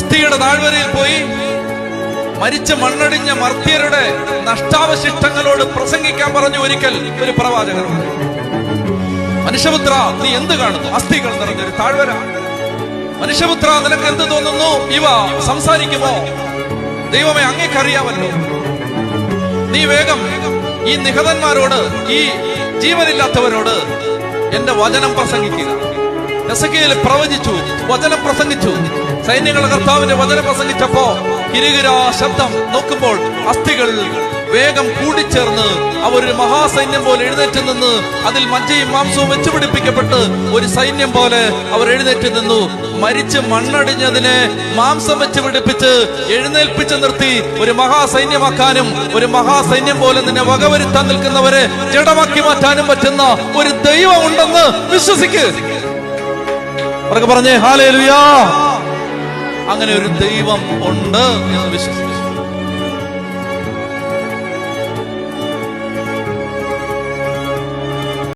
അസ്ഥിയുടെ താഴ്വരയിൽ പോയി മരിച്ച മണ്ണടിഞ്ഞ മർത്യരുടെ നഷ്ടാവശിഷ്ടങ്ങളോട് പ്രസംഗിക്കാൻ പറഞ്ഞു ഒരിക്കൽ ഒരു പ്രവാചകനോട്. മനുഷ്യപുത്ര, നീ എന്ത് കാണുന്നു? അസ്ഥികൾ നിറഞ്ഞൊരു താഴ്വര. മനുഷ്യപുത്ര, നിനക്ക് എന്ത് തോന്നുന്നു? ഇവ സംസാരിക്കുമോ? ദൈവമേ, അങ്ങേക്കറിയാമല്ലോ. നീ വേഗം ഈ നിഹതന്മാരോട്, ഈ ജീവനില്ലാത്തവരോട് എന്റെ വചനം പ്രസംഗിക്കുക. എസെക്കിയേൽ പ്രവചിച്ചു, വചനം പ്രസംഗിച്ചു. സൈന്യങ്ങളുടെ കർത്താവിന്റെ വചനം പ്രസംഗിച്ചപ്പോ കിരികിരാ ശബ്ദം. നോക്കുമ്പോൾ അസ്ഥികൾ വേഗം കൂടിച്ചേർന്ന് അവരൊരു മഹാസൈന്യം പോലെ എഴുന്നേറ്റ് നിന്ന്, അതിൽ മജ്ജയും മാംസവും വെച്ചുപിടിപ്പിക്കപ്പെട്ട് ഒരു സൈന്യം പോലെ അവർ എഴുന്നേറ്റ് നിന്നു. മരിച്ച് മണ്ണടിഞ്ഞതിനെ മാംസം വെച്ച് പിടിപ്പിച്ച് എഴുന്നേൽപ്പിച്ച് നിർത്തി ഒരു മഹാസൈന്യമാക്കാനും ഒരു മഹാസൈന്യം പോലെ നിന്നെ വകവരുത്താൻ നിൽക്കുന്നവരെ ജഡമാക്കി മാറ്റാനും പറ്റുന്ന ഒരു ദൈവം ഉണ്ടെന്ന് വിശ്വസിക്ക്. പറഞ്ഞേ ഹല്ലേലൂയ. അങ്ങനെ ഒരു ദൈവം ഉണ്ട് എന്ന് വിശ്വസിച്ചു.